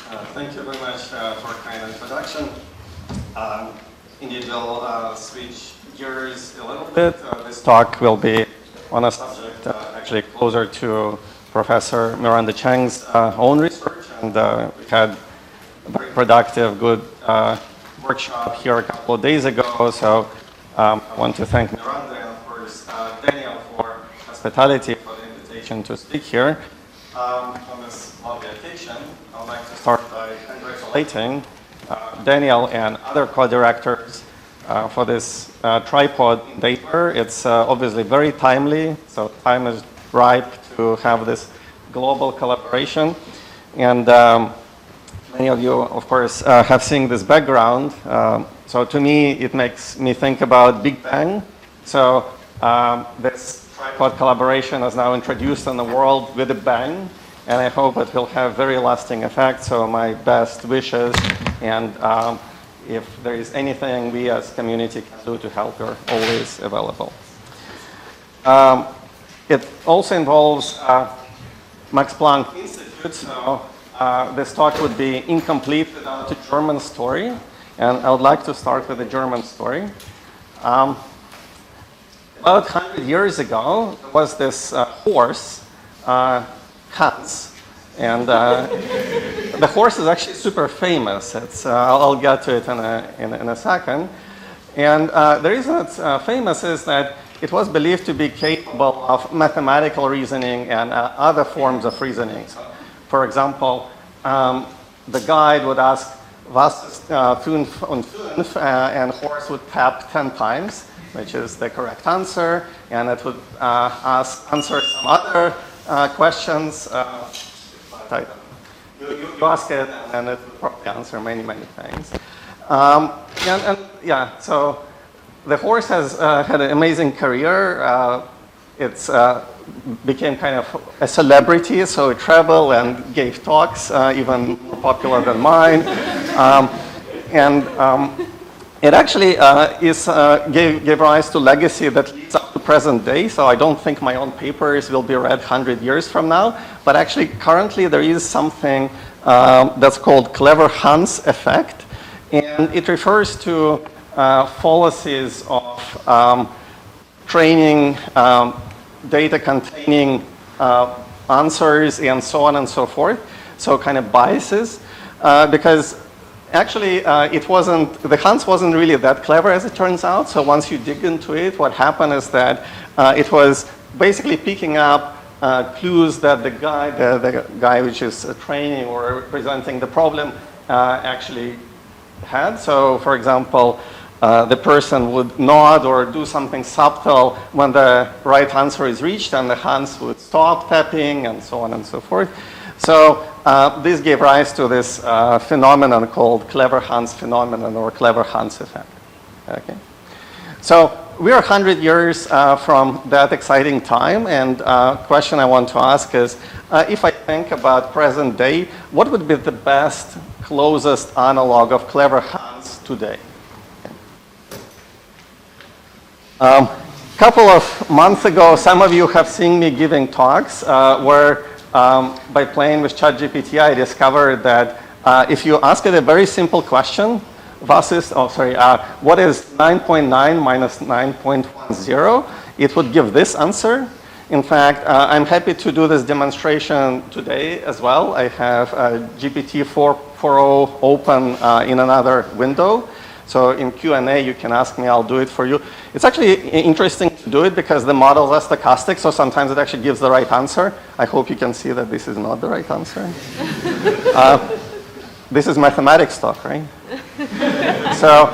Thank you very much for a kind introduction. Indeed, we'll switch gears a little bit. This talk will be on a subject actually closer to Professor Miranda Chang's own research, and we had a very productive, good workshop here a couple of days ago. So I want to thank Miranda and, of course, Daniel for hospitality, for the invitation to speak here. On this lovely occasion, I'd like to start by congratulating Daniel and other co-directors for this tripod paper. It's obviously very timely, so time is ripe to have this global collaboration. And many of you, of course, have seen this background. So to me, it makes me think about Big Bang. So this tripod collaboration is now introduced in the world with a bang, and I hope it will have very lasting effects. So my best wishes, and if there is anything we as community can do to help, we're always available. It also involves Max Planck Institute, so this talk would be incomplete without a German story, and I would like to start with a German story. About 100 years ago, there was this horse, Hans, and the horse is actually super famous. It's, I'll get to it in a second. And the reason it's famous is that it was believed to be capable of mathematical reasoning and other forms of reasoning. So, for example, the guide would ask, was ist 5 und 5, and horse would tap 10 times, which is the correct answer, and it would answer some other questions. You ask it, and it would probably answer many, many things. And yeah, so the horse has had an amazing career. It's became kind of a celebrity, so it traveled and gave talks, even more popular than mine. It actually gave rise to legacy that leads up to present day. So I don't think my own papers will be read 100 years from now. But actually, currently, there is something that's called clever Hans effect. And it refers to fallacies of training data containing answers and so on and so forth. So kind of biases. Because actually, the Hans wasn't really that clever, as it turns out. So once you dig into it, what happened is that it was basically picking up clues that the guy which is training or presenting the problem actually had. So, for example, the person would nod or do something subtle when the right answer is reached, and the Hans would stop tapping, and so on and so forth. So this gave rise to this phenomenon called clever Hans phenomenon or clever Hans effect. Okay. So we're 100 years from that exciting time, and question I want to ask is, if I think about present day, what would be the best, closest analog of clever Hans today? A couple of months ago, some of you have seen me giving talks where by playing with ChatGPT, I discovered that if you ask it a very simple question, what is 9.9 minus 9.10? It would give this answer. In fact, I'm happy to do this demonstration today as well. I have GPT 4.0 open in another window. So in Q&A, you can ask me, I'll do it for you. It's actually interesting to do it because the models are stochastic, so sometimes it actually gives the right answer. I hope you can see that this is not the right answer. This is mathematics stuff, right? So,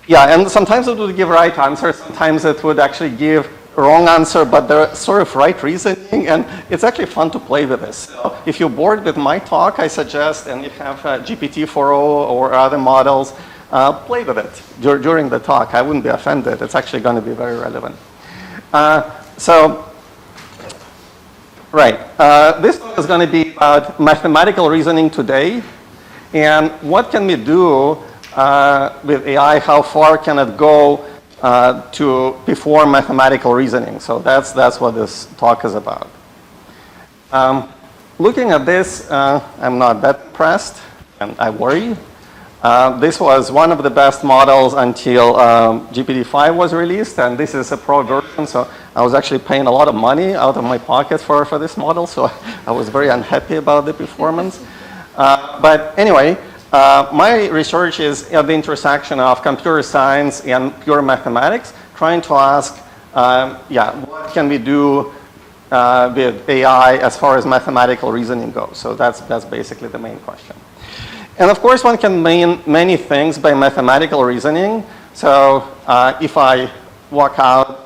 yeah, and sometimes it would give right answer, sometimes it would actually give wrong answer, but the sort of right reasoning, and it's actually fun to play with this. So if you're bored with my talk, I suggest, and you have GPT 4.0 or other models, play with it during the talk. I wouldn't be offended. It's actually going to be very relevant. This talk is going to be about mathematical reasoning today, and what can we do with AI? How far can it go to perform mathematical reasoning? So that's what this talk is about. looking at this, I'm not that impressed, and I worry. This was one of the best models until GPT-5 was released, and this is a pro version, so I was actually paying a lot of money out of my pocket for this model, so I was very unhappy about the performance. But anyway, my research is at the intersection of computer science and pure mathematics, trying to ask, what can we do with AI as far as mathematical reasoning goes? So that's basically the main question. And of course, one can mean many things by mathematical reasoning. So if I walk out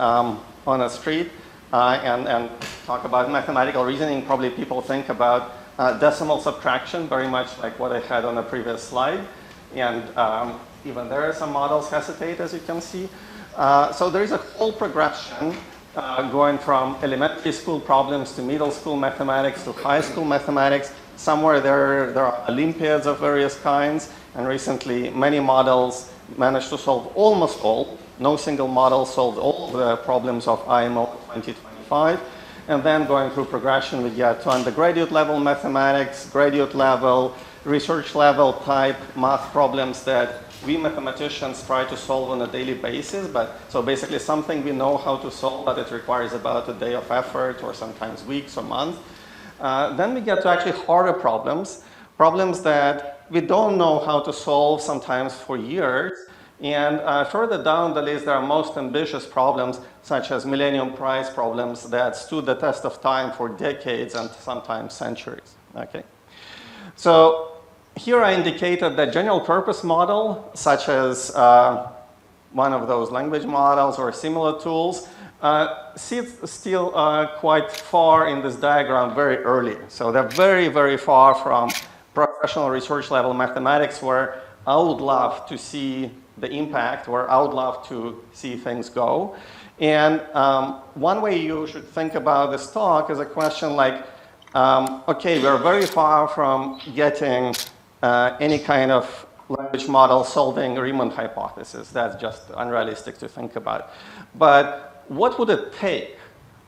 on a street and talk about mathematical reasoning, probably people think about decimal subtraction, very much like what I had on the previous slide. And even there, some models hesitate, as you can see. So there is a whole progression going from elementary school problems to middle school mathematics to high school mathematics. Somewhere there are Olympiads of various kinds, and recently many models managed to solve almost all. No single model solved all the problems of IMO 2025. And then going through progression, we get to undergraduate level mathematics, graduate level, research level type math problems that we mathematicians try to solve on a daily basis. But so basically something we know how to solve, but it requires about a day of effort or sometimes weeks or months. Then we get to actually harder problems, problems that we don't know how to solve sometimes for years. And further down the list, there are most ambitious problems, such as Millennium Prize problems that stood the test of time for decades and sometimes centuries. Okay. So here I indicated that general purpose model, such as one of those language models or similar tools, sits still quite far in this diagram very early. So they're very, very far from professional research level mathematics, where I would love to see the impact, where I would love to see things go. And one way you should think about this talk is a question like, okay, we're very far from getting any kind of language model solving Riemann hypothesis. That's just unrealistic to think about. But what would it take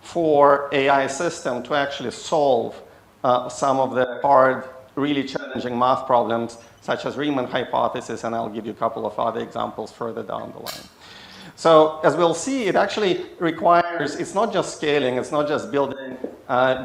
for AI system to actually solve some of the hard, really challenging math problems, such as Riemann hypothesis, and I'll give you a couple of other examples further down the line. So as we'll see, it actually requires, it's not just scaling, it's not just building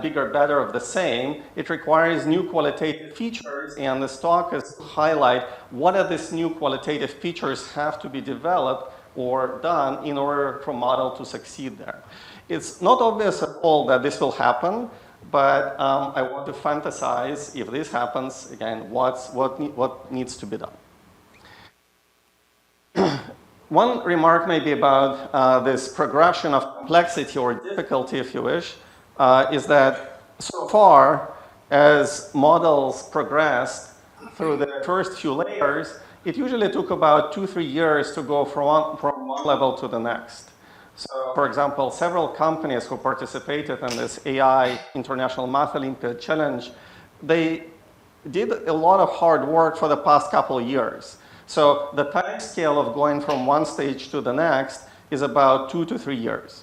bigger, better of the same. It requires new qualitative features, and this talk is to highlight what are these new qualitative features have to be developed or done in order for a model to succeed there. It's not obvious at all that this will happen, but I want to fantasize, if this happens, again, what needs to be done. One remark may be about this progression of complexity or difficulty, if you wish, is that so far as models progressed through the first few layers, it usually took about 2-3 years to go from one level to the next. So, for example, several companies who participated in this AI International Math Olympiad Challenge, they did a lot of hard work for the past couple of years. So the time scale of going from one stage to the next is about 2 to 3 years.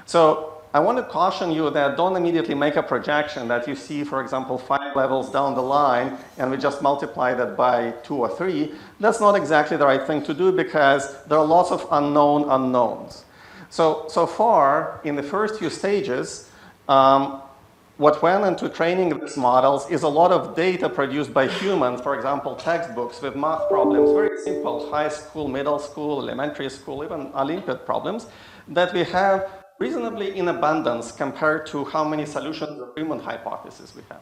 So I want to caution you that don't immediately make a projection that you see, for example, 5 levels down the line, and we just multiply that by 2 or 3. That's not exactly the right thing to do, because there are lots of unknown unknowns. So far, in the first few stages, what went into training these models is a lot of data produced by humans, for example, textbooks with math problems, very simple, high school, middle school, elementary school, even Olympiad problems, that we have reasonably in abundance compared to how many solutions of Riemann hypothesis we have.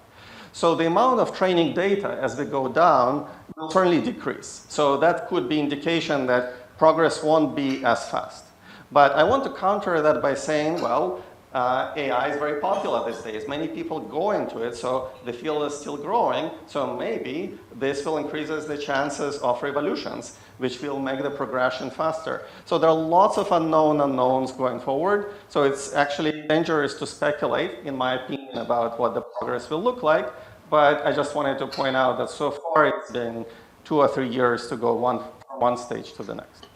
So the amount of training data as we go down will certainly decrease. So that could be indication that progress won't be as fast. But I want to counter that by saying, well, AI is very popular these days. Many people go into it, so the field is still growing. So maybe this will increase the chances of revolutions, which will make the progression faster. So there are lots of unknown unknowns going forward. So it's actually dangerous to speculate, in my opinion, about what the progress will look like. But I just wanted to point out that so far it's been 2 or 3 years to go from one stage to the next.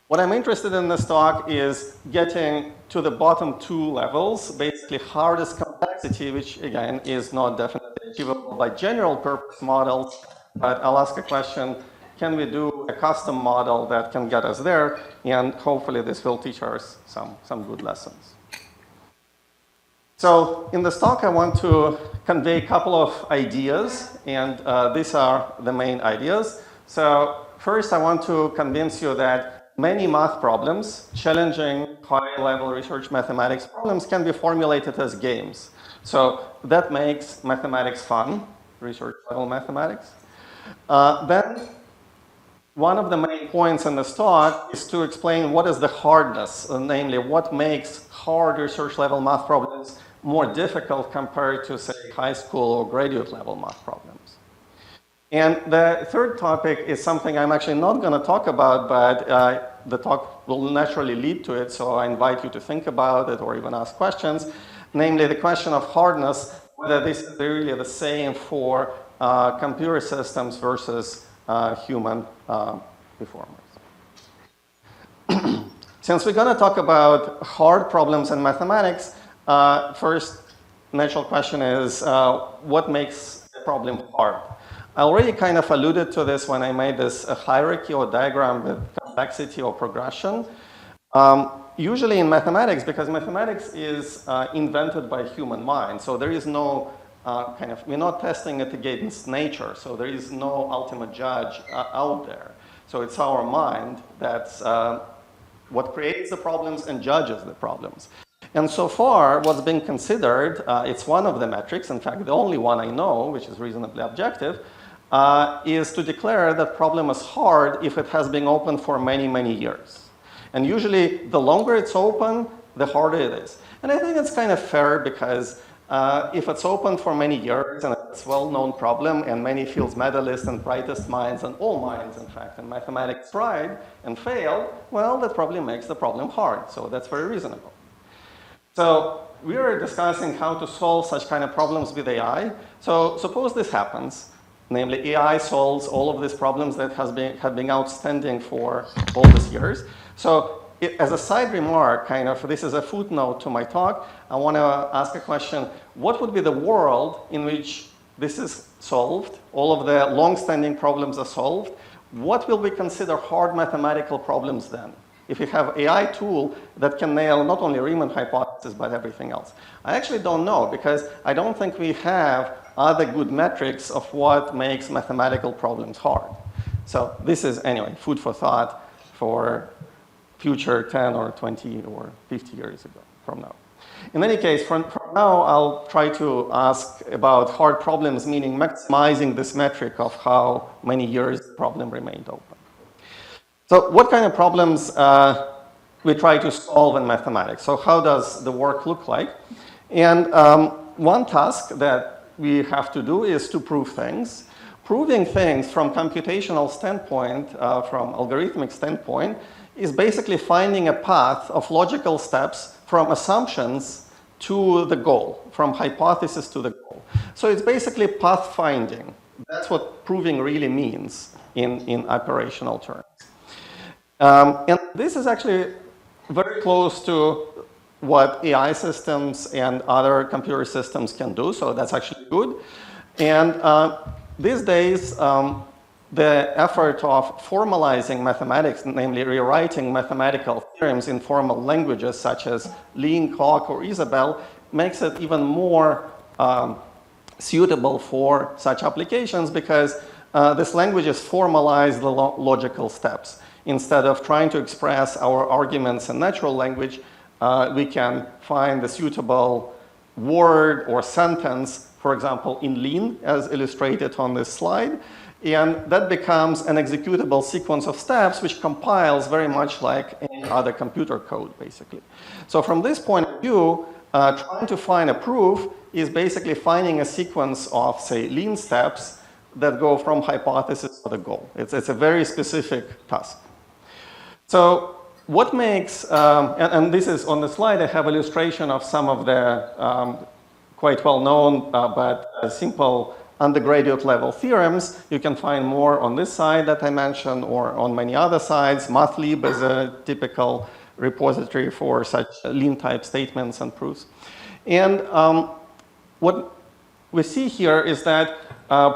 What I'm interested in this talk is getting to the bottom 2 levels, basically hardest complexity complexity, which again is not definitely achievable by general purpose models, but I'll ask a question, can we do a custom model that can get us there? And hopefully this will teach us some good lessons. So in this talk, I want to convey a couple of ideas, and these are the main ideas. So first, I want to convince you that many math problems, challenging high-level research mathematics problems, can be formulated as games. So that makes mathematics fun, research-level mathematics. Then one of the main points in this talk is to explain what is the hardness, namely what makes hard research-level math problems more difficult compared to, say, high school or graduate level math problems. And the third topic is something I'm actually not going to talk about, but the talk will naturally lead to it, so I invite you to think about it or even ask questions, namely the question of hardness, whether this is really the same for computer systems versus human performers. Since we're going to talk about hard problems in mathematics, first natural question is what makes a problem hard? I already kind of alluded to this when I made this hierarchy or diagram with complexity or progression. Usually in mathematics, because mathematics is invented by human mind, so there is no we're not testing it against nature, so there is no ultimate judge out there. So it's our mind that's what creates the problems and judges the problems. And so far, what's been considered, it's one of the metrics, in fact, the only one I know, which is reasonably objective, is to declare that problem is hard if it has been open for many, many years. And usually, the longer it's open, the harder it is. And I think it's kind of fair because if it's open for many years and it's a well-known problem and many fields medalists and brightest minds and all minds, in fact, in mathematics tried and failed, well, that probably makes the problem hard. So that's very reasonable. So we are discussing how to solve such kind of problems with AI. So suppose this happens, namely AI solves all of these problems that have been outstanding for all these years. So as a side remark, this is a footnote to my talk, I want to ask a question, what would be the world in which this is solved, all of the long-standing problems are solved? What will we consider hard mathematical problems then? If you have AI tool that can nail not only Riemann hypothesis, but everything else. I actually don't know, because I don't think we have other good metrics of what makes mathematical problems hard. So this is, anyway, food for thought for future 10 or 20 or 50 years ago from now. In any case, from now, I'll try to ask about hard problems, meaning maximizing this metric of how many years the problem remained open. So what kind of problems we try to solve in mathematics? So how does the work look like? And one task that we have to do is to prove things. Proving things from computational standpoint, from algorithmic standpoint, is basically finding a path of logical steps from assumptions to the goal, from hypothesis to the goal. So it's basically path finding. That's what proving really means in operational terms. And this is actually very close to what AI systems and other computer systems can do, so that's actually good. And these days, the effort of formalizing mathematics, namely rewriting mathematical theorems in formal languages such as Lean, Clock, or Isabelle, makes it even more suitable for such applications because this languages formalize the logical steps. Instead of trying to express our arguments in natural language, we can find the suitable word or sentence, for example, in Lean, as illustrated on this slide. And that becomes an executable sequence of steps, which compiles very much like any other computer code, basically. So from this point of view, trying to find a proof is basically finding a sequence of, say, Lean steps that go from hypothesis to the goal. It's a very specific task. So what makes, and this is on the slide, I have illustration of some of the quite well-known but simple undergraduate level theorems. You can find more on this side that I mentioned or on many other sides. MathLib is a typical repository for such Lean type statements and proofs. And what we see here is that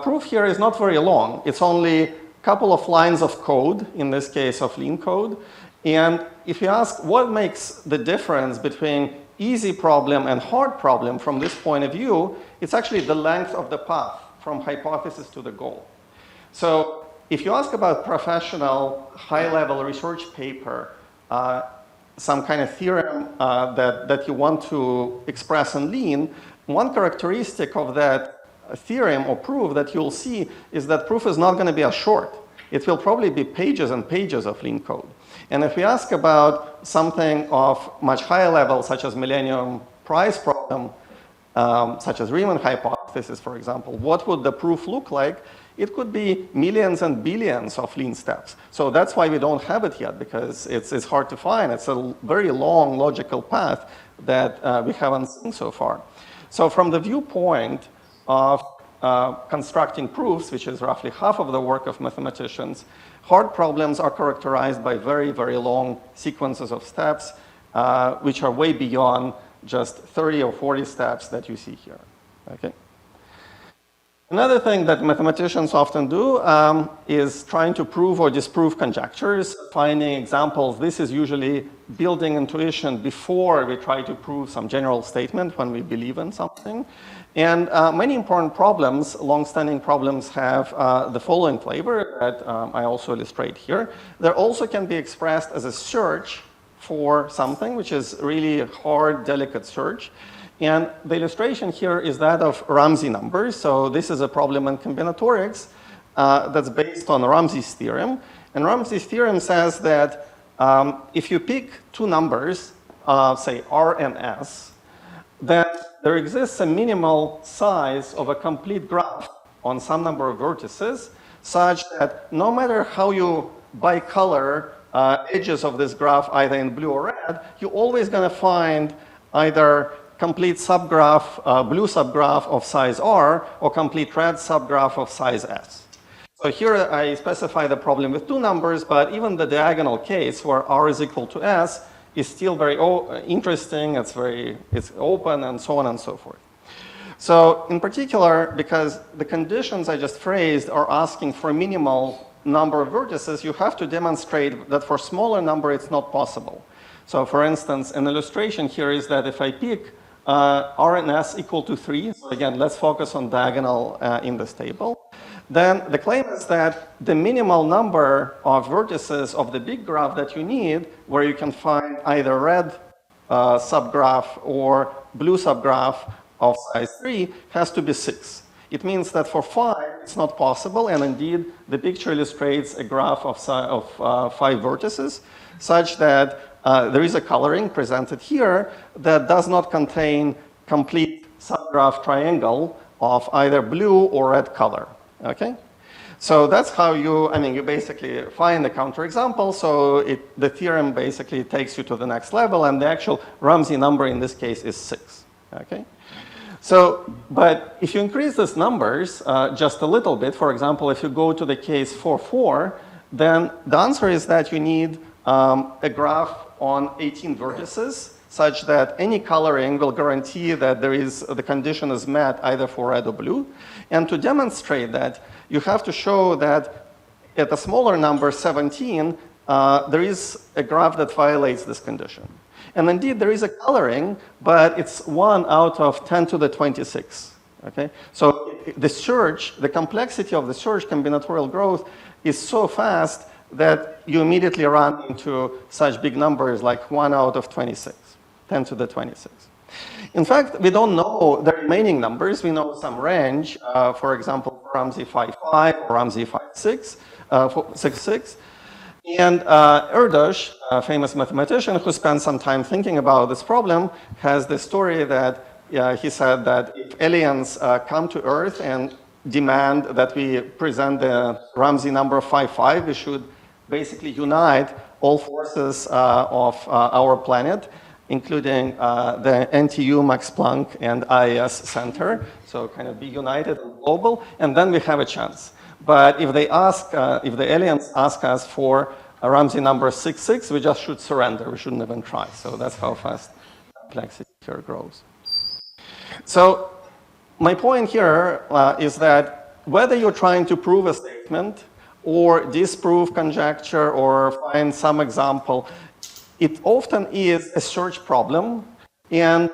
proof here is not very long. It's only a couple of lines of code, in this case of lean code. And if you ask what makes the difference between easy problem and hard problem from this point of view, it's actually the length of the path from hypothesis to the goal. So if you ask about professional high-level research paper, some kind of theorem that you want to express in lean, one characteristic of that theorem or proof that you'll see is that proof is not going to be as short. It will probably be pages and pages of lean code. And if we ask about something of much higher level, such as Millennium Prize problem, such as Riemann hypothesis, for example, what would the proof look like? It could be millions and billions of lean steps. So that's why we don't have it yet, because it's hard to find. It's a very long logical path that we haven't seen so far. So from the viewpoint of constructing proofs, which is roughly half of the work of mathematicians, hard problems are characterized by very, very long sequences of steps, which are way beyond just 30 or 40 steps that you see here. Okay? Another thing that mathematicians often do is trying to prove or disprove conjectures, finding examples. This is usually building intuition before we try to prove some general statement when we believe in something. And many important problems, long-standing problems, have the following flavor that I also illustrate here. There also can be expressed as a search for something, which is really a hard, delicate search. And the illustration here is that of Ramsey numbers. So this is a problem in combinatorics that's based on Ramsey's theorem. And Ramsey's theorem says that if you pick two numbers, say R and S, then there exists a minimal size of a complete graph on some number of vertices, such that no matter how you bicolor edges of this graph, either in blue or red, you're always going to find either complete subgraph, blue subgraph of size R, or complete red subgraph of size S. So here I specify the problem with two numbers, but even the diagonal case where R is equal to S is still very interesting, it's open, and so on and so forth. So in particular, because the conditions I just phrased are asking for a minimal number of vertices, you have to demonstrate that for smaller number it's not possible. So for instance, an illustration here is that if I pick R and S equal to 3, so again, let's focus on diagonal in this table, then the claim is that the minimal number of vertices of the big graph that you need, where you can find either red subgraph or blue subgraph of size 3, has to be 6. It means that for 5, it's not possible, and indeed, the picture illustrates a graph of 5 vertices, such that there is a coloring presented here that does not contain complete subgraph triangle of either blue or red color. Okay? So that's how you basically find the counterexample. So the theorem basically takes you to the next level, and the actual Ramsey number in this case is 6. Okay? So, but if you increase these numbers just a little bit, for example, if you go to the case 4, 4, then the answer is that you need a graph on 18 vertices, such that any coloring will guarantee that the condition is met either for red or blue. And to demonstrate that, you have to show that at a smaller number, 17, there is a graph that violates this condition. And indeed, there is a coloring, but it's 1 out of 10 to the 26. Okay? So the search, the complexity of the search combinatorial growth is so fast that you immediately run into such big numbers like 1 out of 26, 10 to the 26. In fact, we don't know the remaining numbers. We know some range, for example, Ramsey 5.5 or Ramsey 5.6, 6.6. And Erdős, a famous mathematician who spent some time thinking about this problem, has the story that he said that if aliens come to Earth and demand that we present the Ramsey number 5.5, we should basically unite all forces of our planet, including the NTU, Max Planck, and IAS Center, so kind of be united and global, and then we have a chance. But if they ask, if the aliens ask us for a Ramsey number 6.6, we just should surrender. We shouldn't even try. So that's how fast complexity here grows. So my point here is that whether you're trying to prove a statement or disprove conjecture or find some example, it often is a search problem. And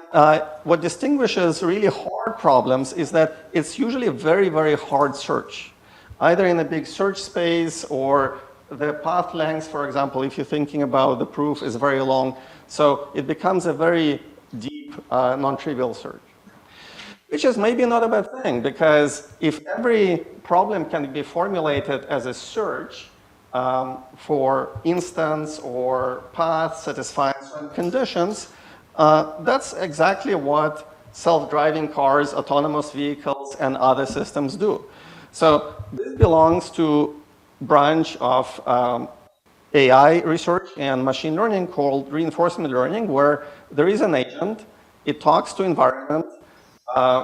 what distinguishes really hard problems is that it's usually a very, very hard search, either in a big search space or the path length, for example, if you're thinking about the proof, is very long. So it becomes a very deep, non-trivial search. Which is maybe not a bad thing, because if every problem can be formulated as a search for instance or path satisfying certain conditions, that's exactly what self-driving cars, autonomous vehicles, and other systems do. So this belongs to a branch of AI research and machine learning called reinforcement learning, where there is an agent, it talks to environment,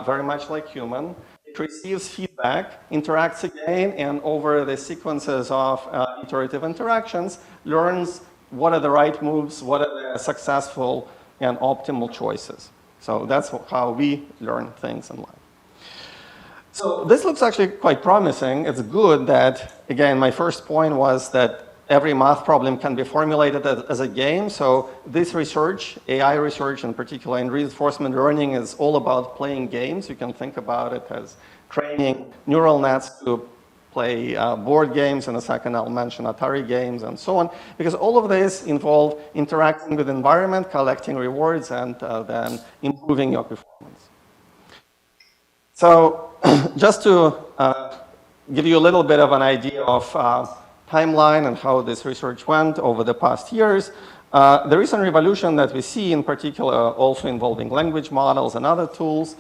very much like human. It receives feedback, interacts again, and over the sequences of iterative interactions, learns what are the right moves, what are the successful and optimal choices. So that's how we learn things in life. So this looks actually quite promising. It's good that, again, my first point was that every math problem can be formulated as a game. So this research, AI research in particular, in reinforcement learning is all about playing games. You can think about it as training neural nets to play board games. In a second, I'll mention Atari games and so on, because all of this involve interacting with the environment, collecting rewards, and then improving your performance. So just to give you a little bit of an idea of timeline and how this research went over the past years. The recent revolution that we see, in particular, also involving language models and other tools,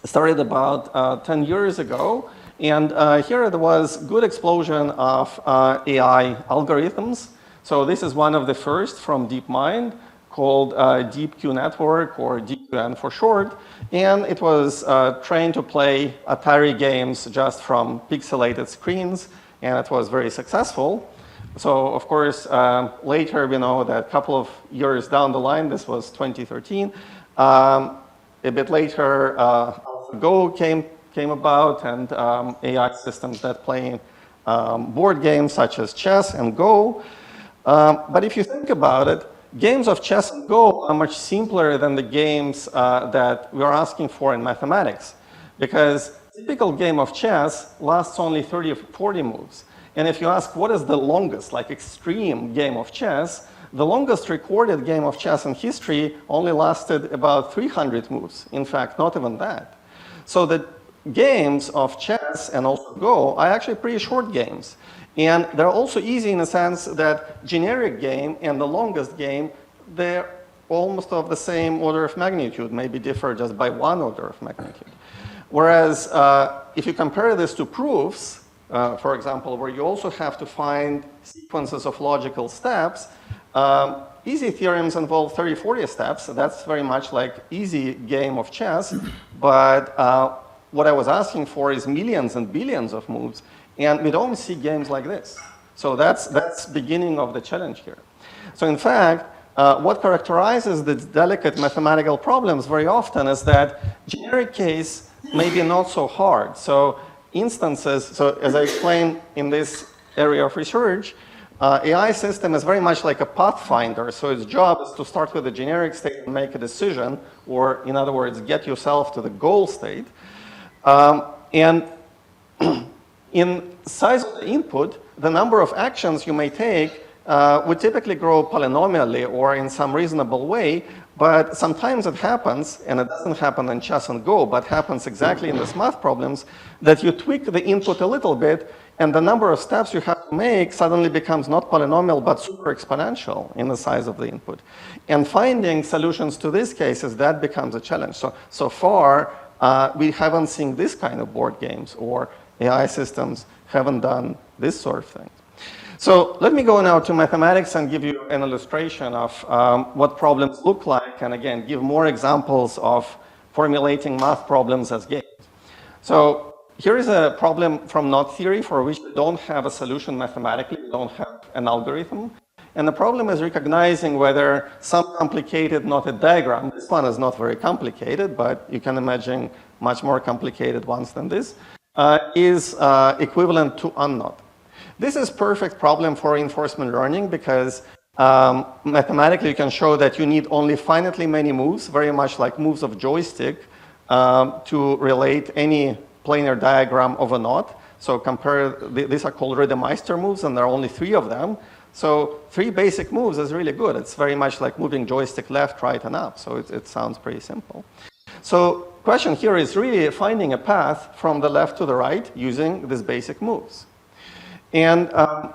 started about 10 years ago. And here there was good explosion of AI algorithms. So this is one of the first from DeepMind, called DeepQ Network, or DeepQN for short. And it was trained to play Atari games just from pixelated screens. And it was very successful. So, of course, later we know that a couple of years down the line, this was 2013, a bit later, AlphaGo came about, and AI systems that play board games such as chess and Go. But if you think about it, games of chess and Go are much simpler than the games that we're asking for in mathematics, because typical game of chess lasts only 30 or 40 moves. And if you ask what is the longest, like extreme game of chess, the longest recorded game of chess in history only lasted about 300 moves. In fact, not even that. So the games of chess and also Go are actually pretty short games. And they're also easy in the sense that generic game and the longest game, they're almost of the same order of magnitude, maybe differ just by one order of magnitude. Whereas if you compare this to proofs, for example, where you also have to find sequences of logical steps, easy theorems involve 30, 40 steps. So that's very much like easy game of chess. But what I was asking for is millions and billions of moves. And we don't see games like this. So that's beginning of the challenge here. So in fact, what characterizes the delicate mathematical problems very often is that generic case may be not so hard. So instances, so as I explained in this area of research, AI system is very much like a pathfinder. So its job is to start with a generic state and make a decision, or in other words, get yourself to the goal state. And in size of the input, the number of actions you may take would typically grow polynomially or in some reasonable way, but sometimes it happens, and it doesn't happen in chess and Go, but happens exactly in these math problems, that you tweak the input a little bit, and the number of steps you have to make suddenly becomes not polynomial, but super exponential in the size of the input. And finding solutions to these cases, that becomes a challenge. So far, we haven't seen this kind of board games, or AI systems haven't done this sort of thing. So let me go now to mathematics and give you an illustration of what problems look like, and again, give more examples of formulating math problems as games. So here is a problem from knot theory for which we don't have a solution mathematically, we don't have an algorithm. And the problem is recognizing whether some complicated knotted diagram, this one is not very complicated, but you can imagine much more complicated ones than this, is equivalent to unknot. This is perfect problem for reinforcement learning because mathematically you can show that you need only finitely many moves, very much like moves of joystick, to relate any planar diagram of a knot. So these are called Riedemeister moves, and there are only 3 of them. So 3 basic moves is really good. It's very much like moving joystick left, right, and up. So it sounds pretty simple. So question here is really finding a path from the left to the right using these basic moves. And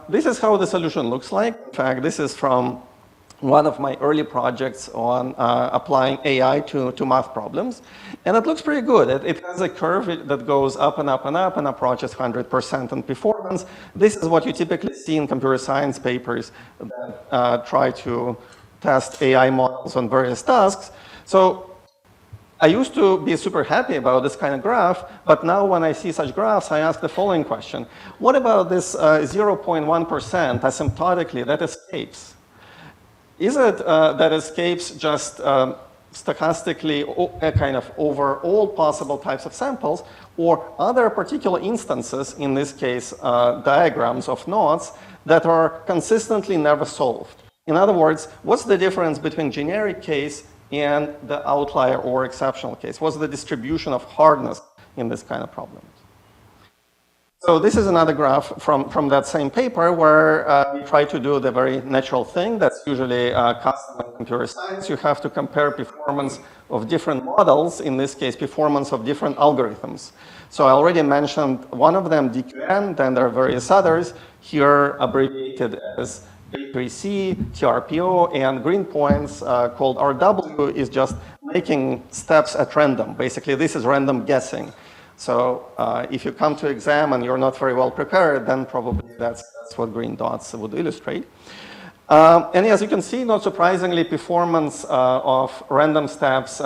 this is how the solution looks like. In fact, this is from one of my early projects on applying AI to math problems. And it looks pretty good. It has a curve that goes up and up and up and approaches 100% in performance. This is what you typically see in computer science papers that try to test AI models on various tasks. So I used to be super happy about this kind of graph, but now when I see such graphs, I ask the following question. What about this 0.1% asymptotically that escapes? Is it that escapes just stochastically kind of over all possible types of samples, or are there particular instances, in this case diagrams of knots, that are consistently never solved? In other words, what's the difference between generic case and the outlier or exceptional case? What's the distribution of hardness in this kind of problems? So this is another graph from that same paper where we try to do the very natural thing that's usually custom in computer science. You have to compare performance of different models, in this case, performance of different algorithms. So I already mentioned one of them, DQN, then there are various others, here abbreviated as A3C, TRPO, and green points called RW is just making steps at random. Basically, this is random guessing. So if you come to exam and you're not very well prepared, then probably that's what green dots would illustrate. And as you can see, not surprisingly, performance of random steps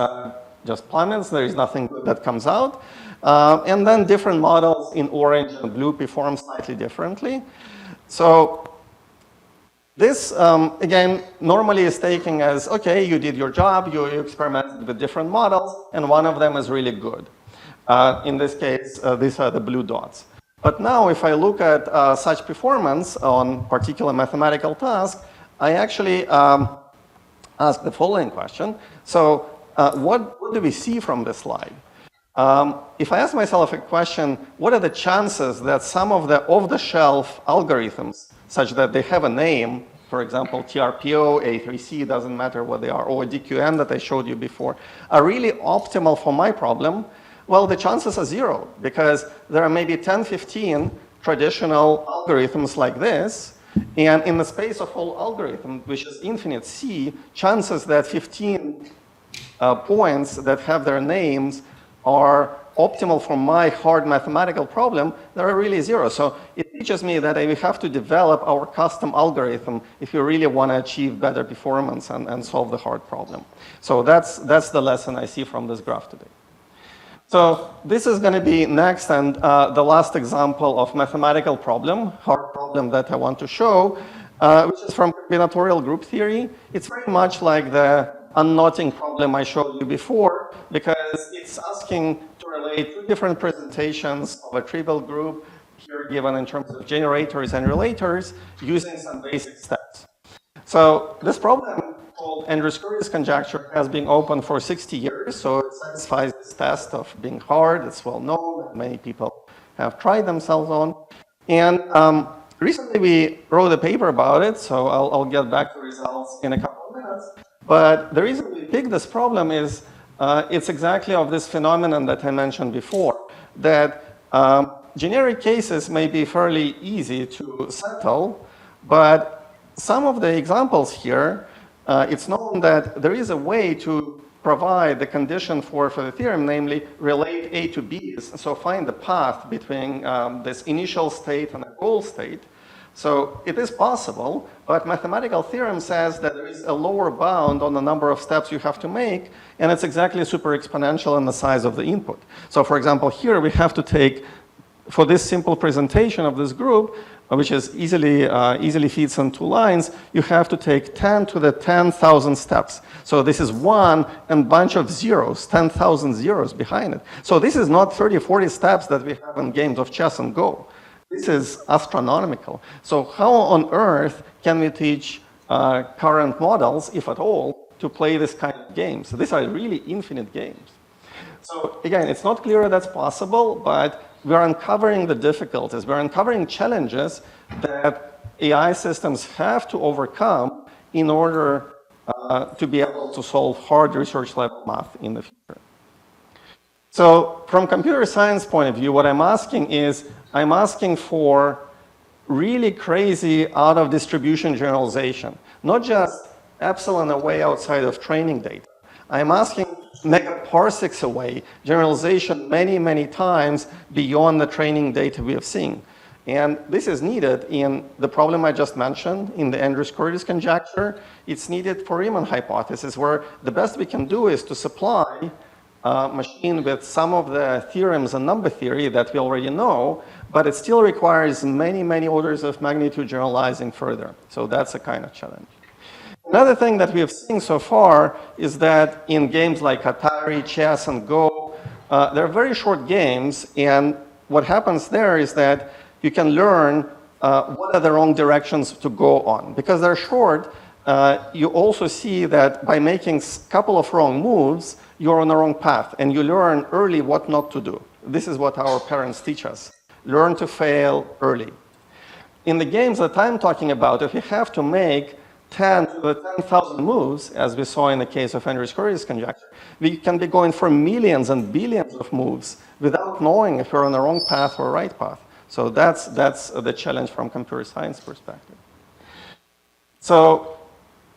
just plummets. There is nothing good that comes out. And then different models in orange and blue perform slightly differently. So this, again, normally is taken as, okay, you did your job, you experimented with different models, and one of them is really good. In this case, these are the blue dots. But now, if I look at such performance on particular mathematical task, I actually ask the following question. So what do we see from this slide? If I ask myself a question, what are the chances that some of the off-the-shelf algorithms, such that they have a name, for example, TRPO, A3C, doesn't matter what they are, or DQN that I showed you before, are really optimal for my problem? Well, the chances are 0, because there are maybe 10, 15 traditional algorithms like this, and in the space of all algorithm, which is infinite C, chances that 15 points that have their names are optimal for my hard mathematical problem, there are really 0. So it teaches me that we have to develop our custom algorithm if you really want to achieve better performance and solve the hard problem. So that's the lesson I see from this graph today. So this is going to be next and the last example of mathematical problem, hard problem that I want to show, which is from combinatorial group theory. It's very much like the unknotting problem I showed you before, because it's asking to relate 2 different presentations of a trivial group, here given in terms of generators and relators, using some basic steps. So this problem, called Andrews-Curry's conjecture, has been open for 60 years, so it satisfies this test of being hard. It's well known, and many people have tried themselves on. And recently we wrote a paper about it, so I'll get back to results in a couple of minutes. But the reason we picked this problem is it's exactly of this phenomenon that I mentioned before, that generic cases may be fairly easy to settle, but some of the examples here, it's known that there is a way to provide the condition for the theorem, namely relate A to B, so find the path between this initial state and the goal state. So it is possible, but mathematical theorem says that there is a lower bound on the number of steps you have to make, and it's exactly super exponential in the size of the input. So for example, here we have to take, for this simple presentation of this group, which is easily fits in 2 lines, you have to take 10 to the 10,000 steps. So this is 1 and bunch of zeros, 10,000 zeros behind it. So this is not 30, 40 steps that we have in games of chess and Go. This is astronomical. So how on earth can we teach current models, if at all, to play this kind of games? So these are really infinite games. So again, it's not clear that's possible, but we're uncovering the difficulties. We're uncovering challenges that AI systems have to overcome in order to be able to solve hard research level math in the future. So from computer science point of view, what I'm asking is, I'm asking for really crazy out of distribution generalization, not just epsilon away outside of training data. I'm asking megaparsecs away generalization many, many times beyond the training data we have seen. And this is needed in the problem I just mentioned, in the Andrews-Curtis conjecture. It's needed for Riemann hypothesis, where the best we can do is to supply a machine with some of the theorems and number theory that we already know, but it still requires many, many orders of magnitude generalizing further. So that's a kind of challenge. Another thing that we have seen so far is that in games like Atari, chess, and Go, they're very short games, and what happens there is that you can learn what are the wrong directions to go on. Because they're short, you also see that by making a couple of wrong moves, you're on the wrong path, and you learn early what not to do. This is what our parents teach us. Learn to fail early. In the games that I'm talking about, if you have to make 10 to the 10,000 moves, as we saw in the case of Andrews-Curtis conjecture, we can be going for millions and billions of moves without knowing if you're on the wrong path or right path. So that's the challenge from computer science perspective. So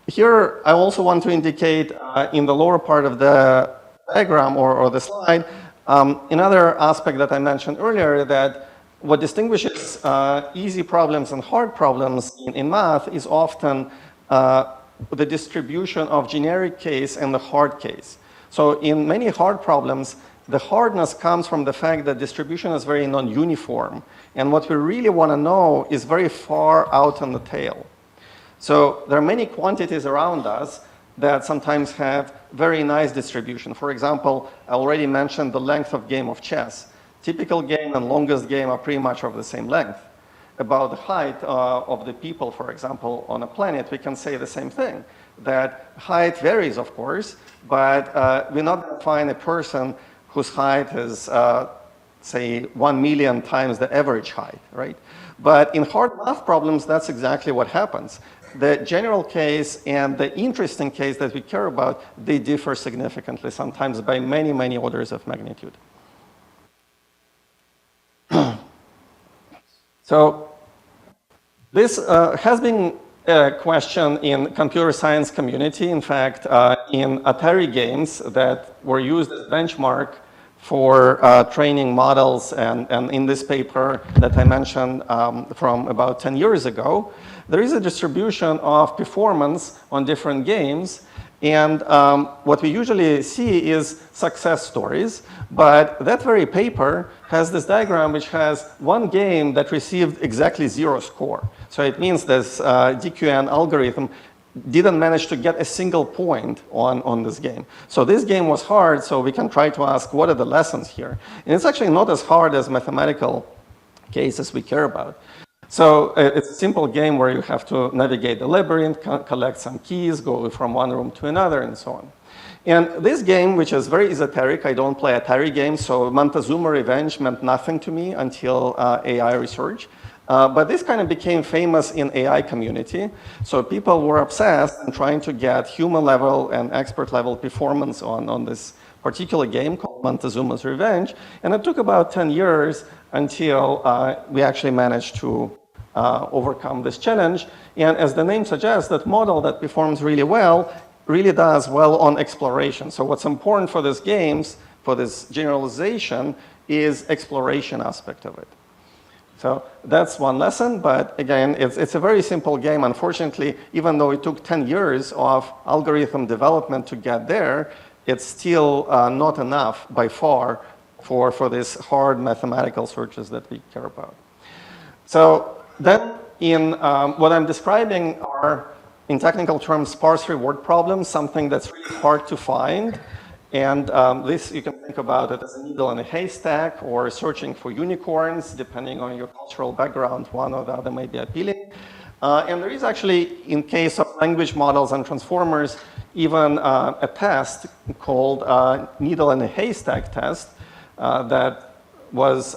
here I also want to indicate in the lower part of the diagram or the slide, another aspect that I mentioned earlier, that what distinguishes easy problems and hard problems in math is often the distribution of generic case and the hard case. So in many hard problems, the hardness comes from the fact that distribution is very non-uniform. And what we really want to know is very far out on the tail. So there are many quantities around us that sometimes have very nice distribution. For example, I already mentioned the length of game of chess. Typical game and longest game are pretty much of the same length. About the height of the people, for example, on a planet, we can say the same thing. That height varies, of course, but we're not going to find a person whose height is, say, 1 million times the average height, right? But in hard math problems, that's exactly what happens. The general case and the interesting case that we care about, they differ significantly, sometimes by many, many orders of magnitude. So this has been a question in computer science community. In fact, in Atari games that were used as benchmark for training models, and in this paper that I mentioned from about 10 years ago, there is a distribution of performance on different games. And what we usually see is success stories. But that very paper has this diagram which has one game that received exactly 0 score. So it means this DQN algorithm didn't manage to get a single point on this game. So this game was hard, so we can try to ask what are the lessons here. And it's actually not as hard as mathematical cases we care about. So it's a simple game where you have to navigate the labyrinth, collect some keys, go from one room to another, and so on. And this game, which is very esoteric, I don't play Atari games, so Montezuma Revenge meant nothing to me until AI research. But this kind of became famous in AI community. So people were obsessed and trying to get human level and expert level performance on this particular game called Montezuma's Revenge. And it took about 10 years until we actually managed to overcome this challenge. And as the name suggests, that model that performs really well really does well on exploration. So what's important for these games, for this generalization, is exploration aspect of it. So that's one lesson, but again, it's a very simple game. Unfortunately, even though it took 10 years of algorithm development to get there, it's still not enough by far for these hard mathematical searches that we care about. So Then in what I'm describing are, in technical terms, sparse reward problems, something that's really hard to find. And this, you can think about it as a needle in a haystack or searching for unicorns, depending on your cultural background, one or the other may be appealing. And there is actually, in case of language models and transformers, even a test called needle in a haystack test that was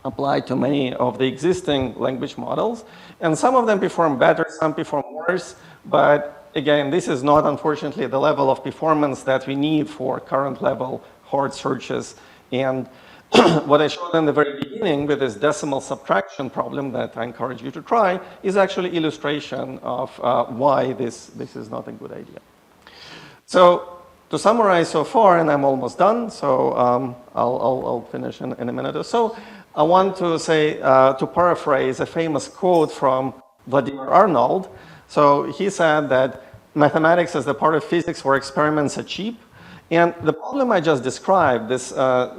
applied to many of the existing language models. And some of them perform better, some perform worse, but again, this is not, unfortunately, the level of performance that we need for current level hard searches. And what I showed in the very beginning with this decimal subtraction problem that I encourage you to try is actually illustration of why this is not a good idea. So to summarize so far, and I'm almost done, so I'll finish in a minute or so. I want to say, to paraphrase a famous quote from Vladimir Arnold. So he said that mathematics is the part of physics where experiments are cheap. And the problem I just described, this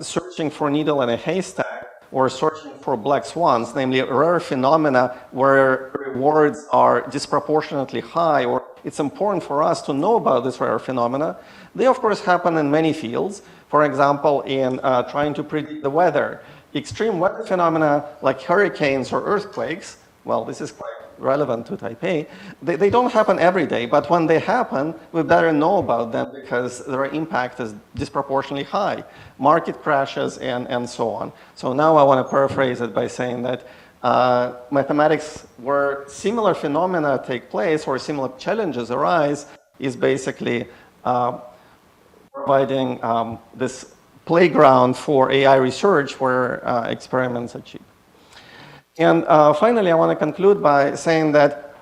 searching for a needle in a haystack or searching for black swans, namely rare phenomena where rewards are disproportionately high, or it's important for us to know about this rare phenomena. They, of course, happen in many fields. For example, in trying to predict the weather. Extreme weather phenomena like hurricanes or earthquakes, well, this is quite relevant to Taipei, they don't happen every day, but when they happen, we better know about them because their impact is disproportionately high. Market crashes and so on. So now I want to paraphrase it by saying that mathematics where similar phenomena take place or similar challenges arise is basically providing this playground for AI research where experiments are cheap. And finally, I want to conclude by saying that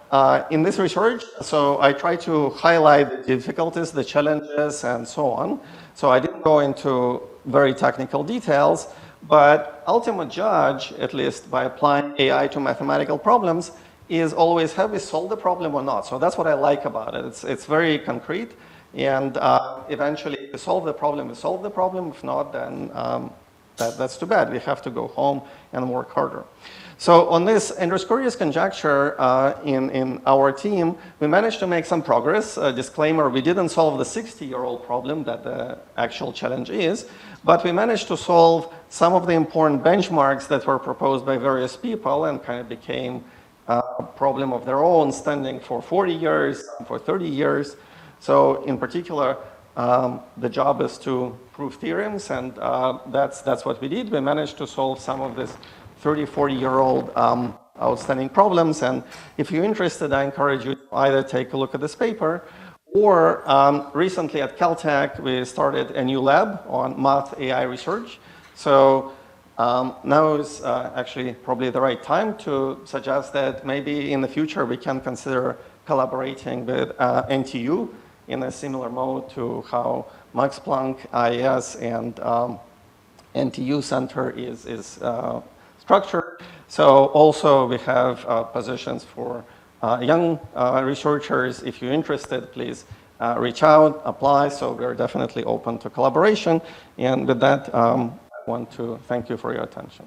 in this research, so I try to highlight the difficulties, the challenges, and so on. So I didn't go into very technical details, but ultimate judge, at least by applying AI to mathematical problems, is always have we solved the problem or not. So that's what I like about it. It's very concrete. And eventually, if we solve the problem, we solve the problem. If not, then that's too bad. We have to go home and work harder. So on this Andrews-Curry's conjecture in our team, we managed to make some progress. Disclaimer, we didn't solve the 60-year-old problem that the actual challenge is, but we managed to solve some of the important benchmarks that were proposed by various people and kind of became a problem of their own, standing for 40 years, for 30 years. So in particular, the job is to prove theorems, and that's what we did. We managed to solve some of this 30, 40-year-old outstanding problems. And if you're interested, I encourage you to either take a look at this paper, or recently at Caltech, we started a new lab on math AI research. So now is actually probably the right time to suggest that maybe in the future we can consider collaborating with NTU in a similar mode to how Max Planck, IAS, and NTU Center is structured. So also we have positions for young researchers. If you're interested, please reach out, apply. So we're definitely open to collaboration. And with that, I want to thank you for your attention.